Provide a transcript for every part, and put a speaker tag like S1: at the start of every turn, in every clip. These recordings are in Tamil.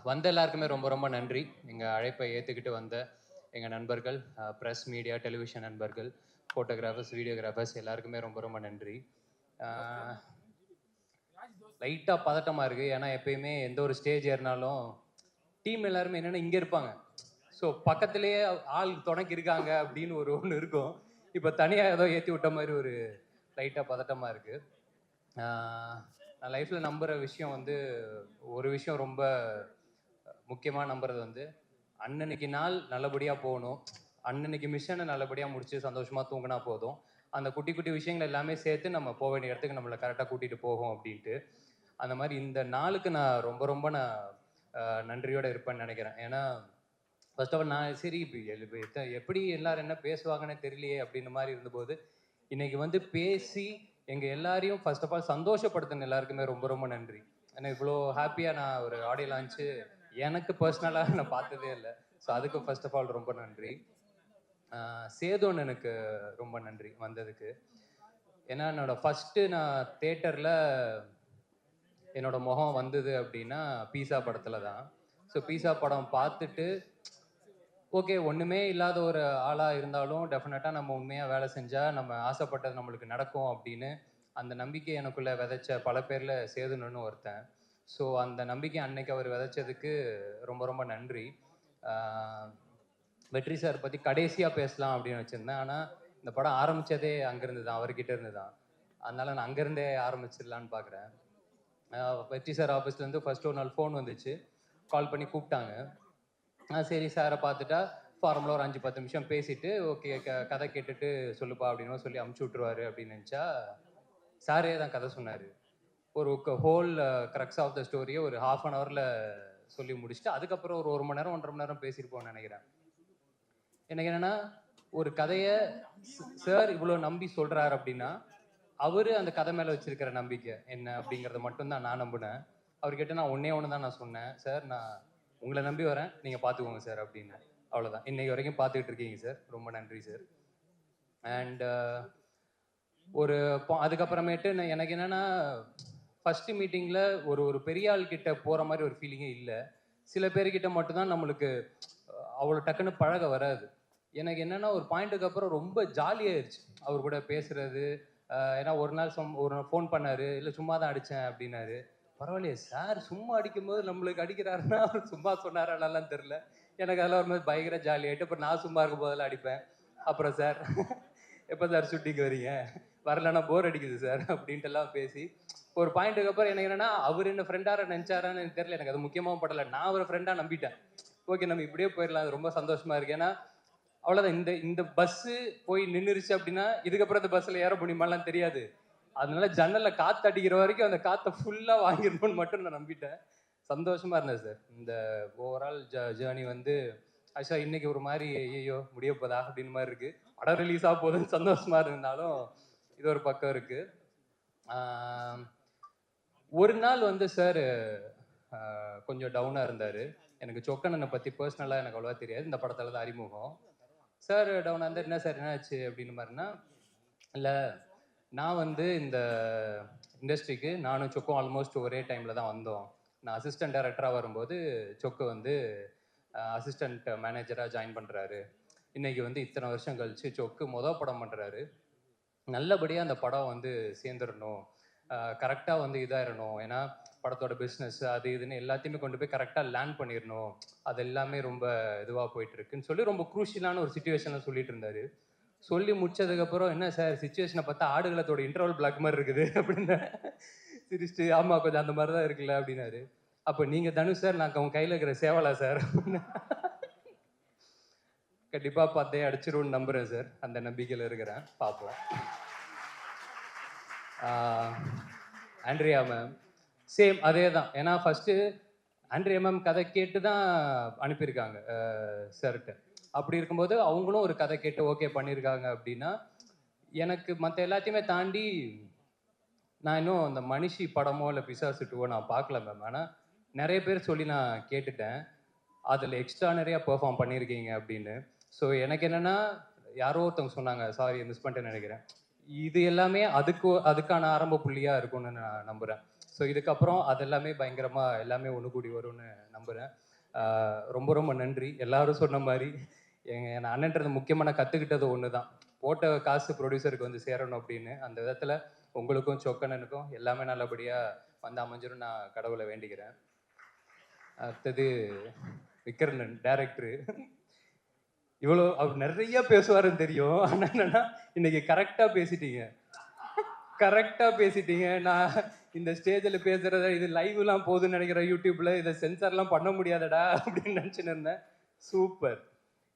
S1: வந்த எல்லாருக்குமே ரொம்ப ரொம்ப நன்றி. எங்கள் அழைப்பை ஏற்றுக்கிட்டு வந்த எங்கள் நண்பர்கள், ப்ரெஸ், மீடியா, டெலிவிஷன் நண்பர்கள், ஃபோட்டோகிராஃபர்ஸ், வீடியோகிராஃபர்ஸ் எல்லாருக்குமே ரொம்ப ரொம்ப நன்றி. லைட்டாக பதட்டமாக இருக்குது. ஏன்னா எப்பயுமே எந்த ஒரு ஸ்டேஜ் ஏறினாலும் டீம் எல்லாருமே என்னென்னா இங்கே இருப்பாங்க. ஸோ பக்கத்துலேயே ஆள் துணைக்கு இருக்காங்க அப்படின்னு ஒன்று இருக்கும். இப்போ தனியாக ஏதோ ஏற்றி விட்ட மாதிரி ஒரு லைட்டாக பதட்டமாக இருக்குது. நான் லைஃப்பில் நம்புகிற விஷயம் ஒரு விஷயம் ரொம்ப முக்கியமாக நம்புறது அன்னன்னைக்கு நாள் நல்லபடியாக போகணும். அன்னன்னைக்கு மிஷனை நல்லபடியாக முடிச்சு சந்தோஷமாக தூங்கினா போதும். அந்த குட்டி குட்டி விஷயங்கள் எல்லாமே சேர்த்து நம்ம போக வேண்டிய இடத்துக்கு நம்மளை கரெக்டாக கூட்டிகிட்டு போகும் அப்படின்ட்டு. அந்த மாதிரி இந்த நாளுக்கு நான் ரொம்ப ரொம்ப நன்றியோடு இருப்பேன்னு நினைக்கிறேன். ஏன்னா ஃபர்ஸ்ட் ஆஃப் ஆல் நான் சரி எப்படி எல்லாரும் என்ன பேசுவாங்கன்னு தெரியலையே அப்படின்ற மாதிரி இருந்தபோது இன்னைக்கு பேசி எங்கள் எல்லாரையும் ஃபர்ஸ்ட் ஆஃப் ஆல் சந்தோஷப்படுத்தின எல்லாருக்குமே ரொம்ப ரொம்ப நன்றி. ஏன்னா இவ்வளோ ஹாப்பியாக நான் ஒரு ஆடியோ லான்ச்சு எனக்கு பர்சனலாக நான் பார்த்ததே இல்லை. ஸோ அதுக்கு ஃபர்ஸ்ட் ஆஃப் ஆல் ரொம்ப நன்றி. சேதுன்னு எனக்கு ரொம்ப நன்றி வந்ததுக்கு. ஏன்னா என்னோட ஃபஸ்ட்டு நான் தேட்டரில் என்னோட முகம் வந்தது அப்படின்னா பீஸா படத்தில் தான். ஸோ பீஸா படம் பார்த்துட்டு ஓகே ஒன்றுமே இல்லாத ஒரு ஆளாக இருந்தாலும் டெஃபினட்டாக நம்ம உண்மையாக வேலை செஞ்சால் நம்ம ஆசைப்பட்டது நம்மளுக்கு நடக்கும் அப்படின்னு அந்த நம்பிக்கை எனக்குள்ளே விதைச்ச பல பேரில் சேதுன்னு ஒருத்தன். ஸோ அந்த நம்பிக்கை அன்னைக்கு அவர் விதைச்சதுக்கு ரொம்ப ரொம்ப நன்றி. வெற்றி சார் பற்றி கடைசியாக பேசலாம் அப்படின்னு வச்சுருந்தேன். ஆனால் இந்த படம் ஆரம்பித்ததே அங்கேருந்து தான், அவர்கிட்ட இருந்து தான். அதனால் நான் அங்கேருந்தே ஆரம்பிச்சிடலான்னு பார்க்குறேன். வெற்றி சார் ஆஃபீஸ்லேருந்து ஃபர்ஸ்ட் ஒரு நாள் ஃபோன் வந்துச்சு. கால் பண்ணி கூப்பிட்டாங்க. சரி சாரை பார்த்துட்டா ஃபார்முலா ஒரு 5-10 நிமிஷம் பேசிட்டு ஓகே கதை கேட்டுட்டு சொல்லுப்பா அப்படின்னு சொல்லி அமுச்சு விட்ருவாரு அப்படின்னு நினச்சா சாரே தான் கதை சொன்னார். ஒரு ஹோல் க்ரக்ஸ் ஆஃப் த ஸ்டோரியை ஒரு ½ சொல்லி முடிச்சுட்டு அதுக்கப்புறம் ஒரு 1 மணி நேரம் 1.5 மணி நேரம் பேசியிருப்போம்னு நினைக்கிறேன். எனக்கு என்னென்னா ஒரு கதையை சார் இவ்வளோ நம்பி சொல்கிறார் அப்படின்னா அவரு அந்த கதை மேலே வச்சிருக்கிற நம்பிக்கை என்ன அப்படிங்கிறத மட்டும்தான் நான் நம்பினேன். அவர்கிட்ட நான் ஒன்று தான் நான் சொன்னேன், சார் நான் உங்களை நம்பி வரேன், நீங்கள் பார்த்துக்கோங்க சார் அப்படின்னு. அவ்வளோதான். இன்னைக்கு வரைக்கும் பார்த்துக்கிட்டு இருக்கீங்க சார், ரொம்ப நன்றி சார். அண்ட் அதுக்கப்புறமேட்டு எனக்கு என்னென்னா ஃபஸ்ட்டு மீட்டிங்கில் ஒரு பெரிய ஆள் கிட்ட போகிற மாதிரி ஒரு ஃபீலிங்கே இல்லை. சில பேர்கிட்ட மட்டும்தான் நம்மளுக்கு அவ்வளோ டக்குன்னு பழக வராது. எனக்கு என்னென்னா ஒரு பாயிண்ட்டுக்கு அப்புறம் ரொம்ப ஜாலியாகிடுச்சு அவர் கூட பேசுகிறது. ஏன்னா ஒரு நாள் ஃபோன் பண்ணார், இல்லை சும்மா தான் அடித்தேன் அப்படின்னாரு. பரவாயில்லையே சார் சும்மா அடிக்கும்போது நம்மளுக்கு அடிக்கிறாருன்னா அவர் சும்மா சொன்னாராலாம் தெரில. எனக்கு அதெல்லாம் ஒரு மாதிரி பயங்கர ஜாலியாகிட்டு அப்புறம் நான் சும்மா இருக்கும் போதெல்லாம் அடிப்பேன். அப்புறம் சார் எப்போ சார் ஷூட்டிங் வரீங்க, வரலன்னா போர் அடிக்குது சார் அப்படின்ட்டுலாம் பேசி ஒரு பாயிண்ட்டுக்கு அப்புறம் எனக்கு என்னென்னா அவர் என்ன ஃப்ரெண்டாக நினச்சாரான்னு எனக்கு தெரியல. எனக்கு அது முக்கியமாக படலை. நான் ஒரு ஃப்ரெண்டாக நம்பிட்டேன். ஓகே நம்ம இப்படியே போயிடலாம், அது ரொம்ப சந்தோஷமாக இருக்குது. ஏன்னா அவ்வளோதான். இந்த பஸ்ஸு போய் நின்றுருச்சு அப்படின்னா இதுக்கப்புறம் இந்த பஸ்ஸில் ஏற முடியுமாலாம் தெரியாது. அதனால ஜன்னலில் காற்று அடிக்கிற வரைக்கும் அந்த காற்றை ஃபுல்லாக வாங்கிடணும்னு மட்டும் நான் நம்பிட்டேன். சந்தோஷமாக இருந்தேன் சார். இந்த ஓவரால் ஜேர்னி ஆக்சுவலாக இன்னைக்கு ஒரு மாதிரி ஐயோ முடிய போதா அப்படின்னு மாதிரி இருக்குது. படம் ரிலீஸ் ஆக போகுதுன்னு சந்தோஷமாக இருந்தாலும் இது ஒரு பக்கம் இருக்குது. ஒரு நாள் சார் கொஞ்சம் டவுனாக இருந்தார். எனக்கு சொக்கண்ணனை பற்றி பர்சனலாக எனக்கு அவ்வளோவா தெரியாது. இந்த படத்தில் தான் அறிமுகம். சார் டவுனாக இருந்தால் என்ன சார் என்னாச்சு அப்படின்னு மாதிரினா, இல்லை நான் இந்த இண்டஸ்ட்ரிக்கு நானும் சொக்கும் ஆல்மோஸ்ட் ஒரே டைமில் தான் வந்தோம். நான் அசிஸ்டன்ட் டைரக்டராக வரும்போது சொக்கு அசிஸ்டன்ட் மேனேஜராக ஜாயின் பண்ணுறாரு. இன்றைக்கி இத்தனை வருஷம் கழித்து சொக்கு படம் பண்ணுறாரு. நல்லபடியாக அந்த படம் சேர்ந்துடணும், கரெக்டாக இதாகிடணும். ஏன்னா படத்தோட பிஸ்னஸ் அது இதுன்னு எல்லாத்தையுமே கொண்டு போய் கரெக்டாக லேண்ட் பண்ணிடணும். அது எல்லாமே ரொம்ப இதுவாக போயிட்டுருக்குன்னு சொல்லி ரொம்ப குரூஷியலான ஒரு சுச்சுவேஷனில் சொல்லிட்டு இருந்தார். சொல்லி முடிச்சதுக்கப்புறம் என்ன சார் சுச்சுவேஷனை பார்த்தா ஆடுகளத்தோட இன்டர்வல் பிளாக் மாதிரி இருக்குது அப்படின்னு சிரிச்சுட்டு ஆமாம் கொஞ்சம் அந்த மாதிரி தான் இருக்குல்ல அப்படின்னாரு. அப்போ நீங்கள் தனுஷ் சார், நான் உங்கள் கையில் இருக்கிற சேவலா சார் கண்டிப்பாக பார்த்தே அடிச்சிருவோன்னு நம்புகிறேன் சார். அந்த நம்பிக்கையில் இருக்கிறேன், பார்ப்போம். ஆண்ட்ரியா மேம் சேம் அதே தான். ஏன்னா ஃபஸ்ட்டு ஆண்ட்ரியா மேம் கதை கேட்டு தான் அனுப்பியிருக்காங்க சார்கிட்ட. அப்படி இருக்கும்போது அவங்களும் ஒரு கதை கேட்டு ஓகே பண்ணியிருக்காங்க அப்படின்னா எனக்கு மற்ற எல்லாத்தையுமே தாண்டி நான் இன்னும் அந்த மனிஷி படமோ இல்லை பிசாசு 2 நான் பார்க்கல மேம். ஆனால் நிறைய பேர் சொல்லி நான் கேட்டுட்டேன், அதில் எக்ஸ்ட்ரானரியாக பெர்ஃபார்ம் பண்ணியிருக்கீங்க அப்படின்னு. ஸோ எனக்கு என்னென்னா யாரோ ஒருத்தவங்க சொன்னாங்க, சாரி மிஸ் பண்ணிட்டேன்னு நினைக்கிறேன், இது எல்லாமே அதுக்கான ஆரம்ப புள்ளியாக இருக்கும்னு நான் நம்புகிறேன். ஸோ இதுக்கப்புறம் அது எல்லாமே பயங்கரமாக எல்லாமே ஒன்று கூடி வரும்னு நம்புகிறேன். ரொம்ப ரொம்ப நன்றி. எல்லாரும் சொன்ன மாதிரி என் அண்ணன்றது முக்கியமாக நான் கற்றுக்கிட்டது ஒன்று தான், போட்ட காசு ப்ரொடியூசருக்கு வந்து சேரணும் அப்படின்னு. அந்த விதத்தில் உங்களுக்கும் சொக்கண்ணனுக்கும் எல்லாமே நல்லபடியாக வந்து அமைஞ்சிரும் நான் கடவுளை வேண்டிக்கிறேன். அடுத்தது விக்ரமன் டைரக்டரு. இவ்வளோ அவர் நிறைய பேசுவாருன்னு தெரியும். ஆனால் என்னன்னா இன்னைக்கு கரெக்டாக பேசிட்டீங்க, கரெக்டாக பேசிட்டீங்க. நான் இந்த ஸ்டேஜில் பேசுகிறத இது லைவ்லாம் போகுதுன்னு நினைக்கிறேன் யூடியூப்பில், இதை சென்சார்லாம் பண்ண முடியாதடா அப்படின்னு நினச்சின்னு இருந்தேன். சூப்பர்.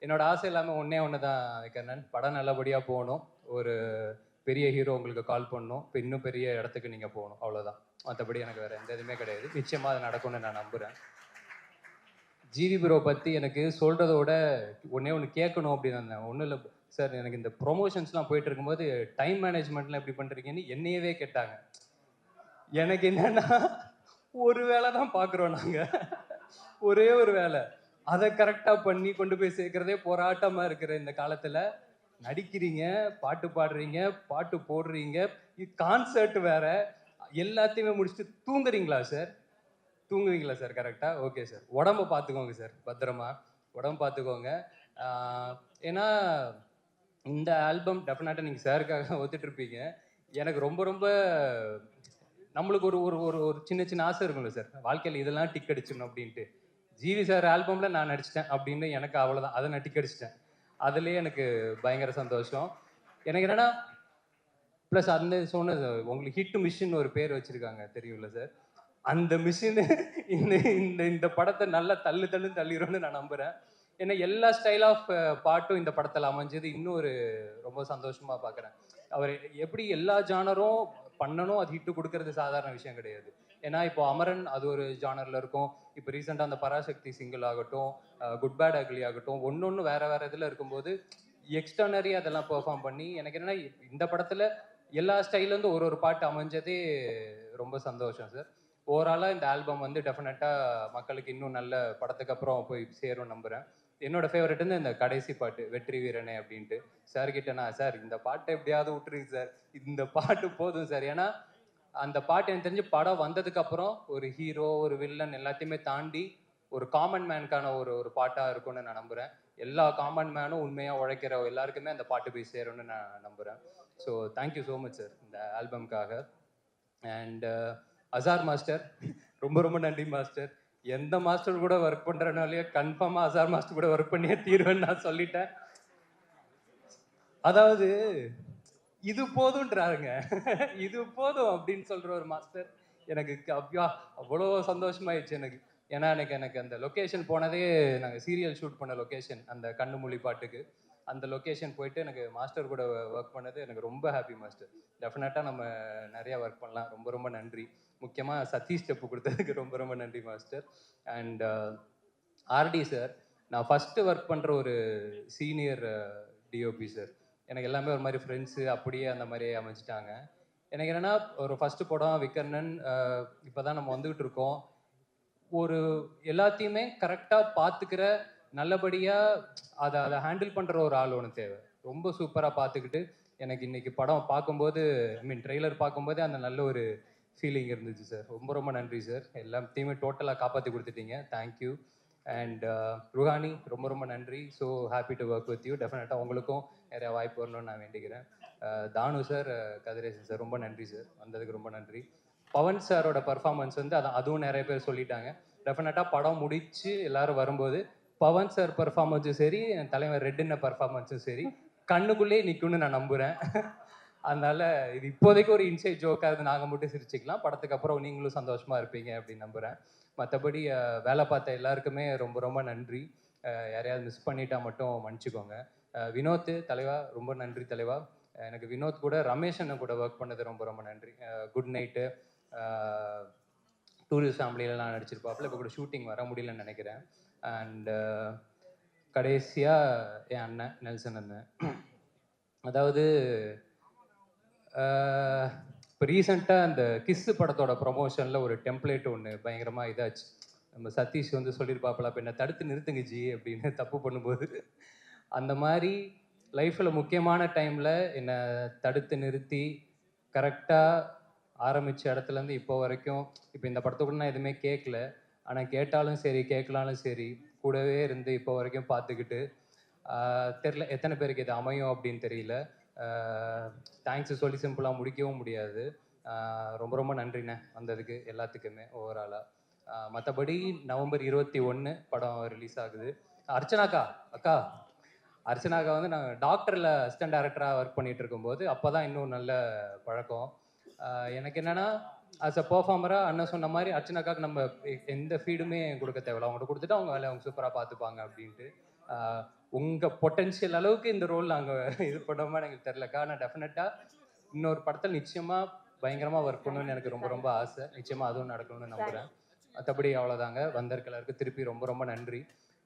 S1: என்னோட ஆசை எல்லாமே ஒன்று தான் விக்கர்ணன், படம் நல்லபடியாக போகணும், ஒரு பெரிய ஹீரோ உங்களுக்கு கால் பண்ணணும், இப்போ இன்னும் பெரிய இடத்துக்கு நீங்கள் போகணும், அவ்வளோதான். மற்றபடி எனக்கு வேறு எந்த இதுவுமே கிடையாது. நிச்சயமாக அது நடக்கும்னு நான் நம்புகிறேன். ஜிவி ப்ரோ பற்றி எனக்கு சொல்கிறத விட ஒன்று கேட்கணும் அப்படின்னு இருந்தேன். ஒன்றும் இல்லை சார், எனக்கு இந்த ப்ரொமோஷன்ஸ்லாம் போயிட்டு இருக்கும்போது டைம் மேனேஜ்மெண்ட்லாம் எப்படி பண்ணுறீங்கன்னு என்னையவே கேட்டாங்க. எனக்கு என்னன்னா ஒரு வேலை தான் பார்க்குறோம் நாங்கள், ஒரே ஒரு வேலை, அதை கரெக்டாக பண்ணி கொண்டு போய் சேர்க்குறதே போராட்டமாக இருக்கிற இந்த காலத்தில் நடிக்கிறீங்க, பாட்டு பாடுறீங்க, பாட்டு போடுறீங்க, கான்சர்ட் வேற, எல்லாத்தையுமே முடிச்சுட்டு தூங்குறீங்களா சார்? தூங்குவீங்களா சார்? கரெக்டாக ஓகே சார். உடம்ப பார்த்துக்கோங்க சார், பத்திரமா உடம்பு பார்த்துக்கோங்க. ஏன்னா இந்த ஆல்பம் டெஃபினட்டாக நீங்கள் சாருக்காக ஒத்துட்டு இருப்பீங்க. எனக்கு ரொம்ப ரொம்ப நம்மளுக்கு ஒரு ஒரு ஒரு ஒரு சின்ன சின்ன ஆசை இருக்கும்ல சார், வாழ்க்கையில் இதெல்லாம் டிக் அடிச்சிடணும் அப்படின்ட்டு. ஜிவி சார் ஆல்பமில் நான் நடிச்சிட்டேன் அப்படின்னு எனக்கு அவ்வளோதான், அதை நான் டிக் அடிச்சிட்டேன். அதுலேயே எனக்கு பயங்கர சந்தோஷம். எனக்கு என்னென்னா ப்ளஸ் அந்த சொன்னது உங்களுக்கு ஹிட் மிஷின் ஒரு பேர் வச்சுருக்காங்க தெரியும்ல சார், அந்த மிஷின் இந்த இந்த இந்த படத்தை நல்லா தள்ளிடும்னு நான் நம்புகிறேன். ஏன்னா எல்லா ஸ்டைல் ஆஃப் பாட்டும் இந்த படத்தில் அமைஞ்சது இன்னும் ஒரு ரொம்ப சந்தோஷமாக பார்க்குறேன். அவர் எப்படி எல்லா ஜானரும் பண்ணணும், அது ஹிட்டு கொடுக்கறது சாதாரண விஷயம் கிடையாது. ஏன்னா இப்போ அமரன் அது ஒரு ஜானரில் இருக்கும், இப்போ ரீசெண்டாக அந்த பராசக்தி சிங்கிள் ஆகட்டும், குட் பேட் அக்லி ஆகட்டும், ஒன்று வேற வேற இதில் இருக்கும்போது எக்ஸ்டர்னரி அதெல்லாம் பெர்ஃபார்ம் பண்ணி, எனக்கு என்னென்னா இந்த படத்தில் எல்லா ஸ்டைல்லேருந்து ஒரு ஒரு பாட்டு அமைஞ்சதே ரொம்ப சந்தோஷம் சார். ஓவராலாக இந்த ஆல்பம் வந்து டெஃபினட்டாக மக்களுக்கு இன்னும் நல்ல படத்துக்கு அப்புறம் போய் சேரும் நம்புகிறேன். என்னோட ஃபேவரட் வந்து இந்த கடைசி பாட்டு வெற்றி வீரனே அப்படின்ட்டு. சார் கிட்ட நான் சார் இந்த பாட்டை எப்படியாவது விட்டுருங்க சார், இந்த பாட்டு போதும் சார். ஏன்னா அந்த பாட்டு எனக்கு தெரிஞ்சு படம் வந்ததுக்கு அப்புறம் ஒரு ஹீரோ ஒரு வில்லன் எல்லாத்தையுமே தாண்டி ஒரு காமன் மேனுக்கான ஒரு ஒரு பாட்டாக இருக்கும்னு நான் நம்புகிறேன். எல்லா காமன் மேனும் உண்மையாக உழைக்கிற எல்லாருக்குமே அந்த பாட்டு போய் சேரும்னு நான் நம்புகிறேன். So thank you so much sir இந்த ஆல்பம்காக. அண்ட் அசார் மாஸ்டர், ரொம்ப ரொம்ப நன்றி மாஸ்டர். எந்த மாஸ்டர் கூட ஒர்க் பண்ணுறனாலேயே கன்ஃபார்மாக அசார் மாஸ்டர் கூட ஒர்க் பண்ணியே தீர்வேன்னு நான் சொல்லிட்டேன். அதாவது இது போதுன்றாருங்க, இது போதும் அப்படின்னு சொல்கிற ஒரு மாஸ்டர் எனக்கு அப்பா அவ்வளோ சந்தோஷமாயிடுச்சு எனக்கு. ஏன்னா எனக்கு அந்த லொக்கேஷன் போனதே, நாங்கள் சீரியல் ஷூட் பண்ண லொக்கேஷன் அந்த கண்ணுமொழி பாட்டுக்கு, அந்த லொக்கேஷன் போயிட்டு எனக்கு மாஸ்டர் கூட ஒர்க் பண்ணது எனக்கு ரொம்ப ஹாப்பி மாஸ்டர். டெஃபினட்டாக நம்ம நிறையா ஒர்க் பண்ணலாம். ரொம்ப ரொம்ப நன்றி. முக்கியமாக சதீஷ் ஸ்டெப்பு கொடுத்ததுக்கு ரொம்ப ரொம்ப நன்றி மாஸ்டர். அண்ட் ஆர்டி சார், நான் ஃபஸ்ட்டு ஒர்க் பண்ணுற ஒரு சீனியர் டிஓபி சார். எனக்கு எல்லாமே ஒரு மாதிரி ஃப்ரெண்ட்ஸு அப்படியே அந்த மாதிரி அமைச்சிட்டாங்க. எனக்கு என்னென்னா ஒரு ஃபஸ்ட்டு படம் விக்கர்ணன், இப்போ தான் நம்ம வந்துக்கிட்டு இருக்கோம். ஒரு எல்லாத்தையுமே கரெக்டாக பார்த்துக்கிற, நல்லபடியாக அதை அதை ஹேண்டில் பண்ணுற ஒரு ஆள் ஒன்று தேவை. ரொம்ப சூப்பராக பார்த்துக்கிட்டு எனக்கு இன்னைக்கு படம் பார்க்கும்போது, ஐ மீன் ட்ரெய்லர் பார்க்கும்போதே அந்த நல்ல ஒரு ஃபீலிங் இருந்துச்சு சார். ரொம்ப ரொம்ப நன்றி சார், எல்லாத்தையுமே டோட்டலாக காப்பாற்றி கொடுத்துட்டீங்க. தேங்க்யூ. அண்ட் ருஹானி, ரொம்ப ரொம்ப நன்றி. So happy to work with you. டெஃபினட்டாக உங்களுக்கும் நிறையா வாய்ப்பு வரணும்னு நான் வேண்டிக்கிறேன். தானு சார், கதிரேசன் சார், ரொம்ப நன்றி சார், வந்ததுக்கு ரொம்ப நன்றி. பவன் சாரோட பர்ஃபார்மன்ஸ் வந்து அதுவும் நிறைய பேர் சொல்லிட்டாங்க. டெஃபினட்டாக படம் முடித்து எல்லாரும் வரும்போது பவன் சார் பர்ஃபார்மன்ஸும் சரி, என் தலைவர் ரெட்டின பர்ஃபார்மன்ஸும் சரி கண்ணுக்குள்ளேயே நிற்கும்னு நான் நம்புகிறேன். அதனால இது இப்போதைக்கு ஒரு இன்சைட் ஜோக்காக இருந்து நாங்கள் மட்டும் சிரிச்சுக்கலாம், படத்துக்கு அப்புறம் நீங்களும் சந்தோஷமாக இருப்பீங்க அப்படின்னு நம்புகிறேன். மற்றபடி வேலை பார்த்த எல்லாருக்குமே ரொம்ப ரொம்ப நன்றி. யாரையாவது மிஸ் பண்ணிட்டா மட்டும் மன்னிச்சுக்கோங்க. வினோத் தலைவா, ரொம்ப நன்றி தலைவா. எனக்கு வினோத் கூட ரமேஷ் அண்ணன் கூட ஒர்க் பண்ணது ரொம்ப ரொம்ப நன்றி. குட் நைட்டு, டூரிஸ்ட் ஃபேமிலியிலலாம் நடிச்சிருப்பாப்புல, இப்போ கூட ஷூட்டிங் வர முடியலன்னு நினைக்கிறேன். அண்டு கடைசியாக என் அண்ணன் நெல்சன் அண்ணன். அதாவது இப்போ ரீசெண்டாக அந்த கிஸ்ஸு படத்தோட ப்ரொமோஷனில் ஒரு டெம்ப்ளேட் ஒன்று பயங்கரமாக இதாச்சு. நம்ம சதீஷ் வந்து சொல்லியிருப்பாப்புல, அப்போ என்னை தடுத்து நிறுத்துங்க ஜி அப்படின்னு தப்பு பண்ணும்போது. அந்த மாதிரி லைஃப்பில் முக்கியமான டைமில் என்னை தடுத்து நிறுத்தி கரெக்டாக ஆரம்பித்த இடத்துலேருந்து இப்போ வரைக்கும் இப்போ இந்த படத்தை கூட நான் எதுவுமே கேட்கல, ஆனால் கேட்டாலும் சரி கேட்கலாலும் சரி கூடவே இருந்து இப்போ வரைக்கும் பார்த்துக்கிட்டு தெரில எத்தனை பேருக்கு இது அமையும் அப்படின்னு தெரியல. தேங்க்ஸ் சொல்லி சிம்பிளாக முடிக்கவும் முடியாது. ரொம்ப ரொம்ப நன்றிண்ணே வந்ததுக்கு எல்லாத்துக்குமே ஓவராலாக. மற்றபடி நவம்பர் 21 படம் ரிலீஸ் ஆகுது. அர்ச்சனாக்கா அக்கா அர்ச்சனாக்கா வந்து நான் டாக்டரில் அசிஸ்டன்ட் டைரக்டராக ஒர்க் பண்ணிட்டு இருக்கும்போது அப்போ தான் இன்னும் நல்ல பழக்கம். எனக்கு என்னென்னா ஆஸ் அ பர்ஃபார்மராக அண்ணன் சொன்ன மாதிரி அர்ச்சனாக்காக்கு நம்ம எந்த ஃபீடுமே கொடுக்க தேவையில்ல, அவங்கள்ட்ட கொடுத்துட்டு அவங்க வேலையை அவங்க சூப்பராக பார்த்துப்பாங்க அப்படின்ட்டு. உங்கள் பொட்டென்ஷியல் அளவுக்கு இந்த ரோல் நாங்கள் இது பண்ணோமா எனக்கு தெரிலக்கா. ஆனால் டெஃபினட்டாக இன்னொரு படத்தில் நிச்சயமாக பயங்கரமாக ஒர்க் பண்ணணும்னு எனக்கு ரொம்ப ரொம்ப ஆசை. நிச்சயமாக அதுவும் நடக்கணும்னு நம்புகிறேன். மற்றபடி அவ்வளோதாங்க. வந்திருக்கலருக்கு திருப்பி ரொம்ப ரொம்ப நன்றி.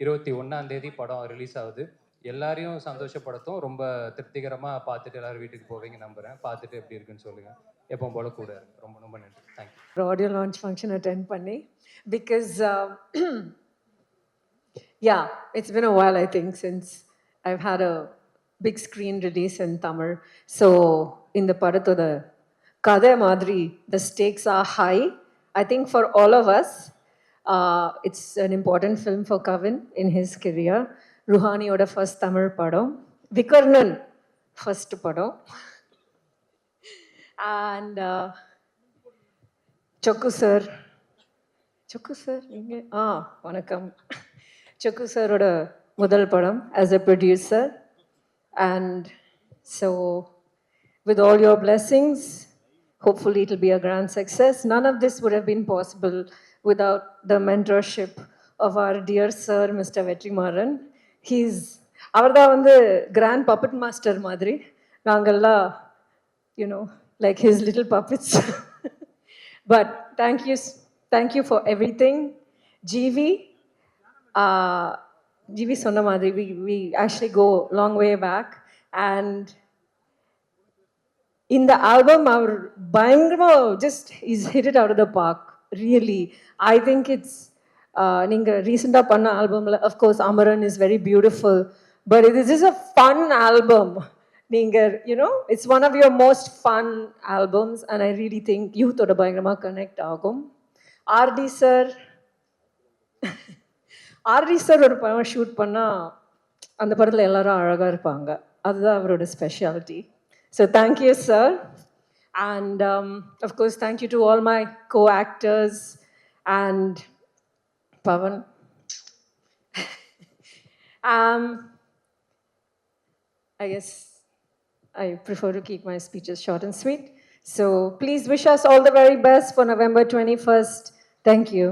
S1: 21ஆம் தேதி படம் ரிலீஸ் ஆகுது. எல்லாரையும் சந்தோஷப்படுத்தும். ரொம்ப திருப்திகரமாக பார்த்துட்டு எல்லோரும் வீட்டுக்கு போவீங்க நம்புகிறேன். பார்த்துட்டு எப்படி இருக்குன்னு சொல்லுங்கள். எப்போ போல கூட இருக்கு. ரொம்ப ரொம்ப நன்றி. Thank you.
S2: Audio launch function attend பண்ணி because yeah, it's been a while, I think, since I've had a big screen release in Tamil. So, in the Parathoda Kadha Madri, the stakes are high. I think for all of us, it's an important film for Kavin in his career. Ruhani oda first Tamil padam. Vikarnan first padam. And Chokku sir, inge vanakkam. Chokku sir oda முதல் படம் as a producer, and so with all your blessings, hopefully it will be a grand success. None of this would have been possible without the mentorship of our dear sir Mr. Vetrimaran. அவர்தா வந்து grand puppet master மாதிரி, நாங்கெல்லாம் you know like his little puppets. But thank you for everything. GV சொன்ன மாதிரி we actually go long way back, and in the album our பயங்கரமா just is hit it out of the park. Really, I think it's நீங்க ரீசெண்டா பண்ண ஆல்பம்ல of course Amaran is very beautiful, but it is just a fun album. நீங்க it's one of your most fun albums, and I really think youth oda பயங்கரமா கனெக்ட் ஆகும். ஆர்டி சார் ஒரு படம் ஷூட் பண்ணால் அந்த படத்தில் எல்லாரும் அழகாக இருப்பாங்க. அதுதான் அவரோட speciality. So thank you sir. And of course thank you to all my co-actors and Pavan. I guess I prefer to keep my speeches short and sweet. So please wish us all the very best for November 21st. Thank you.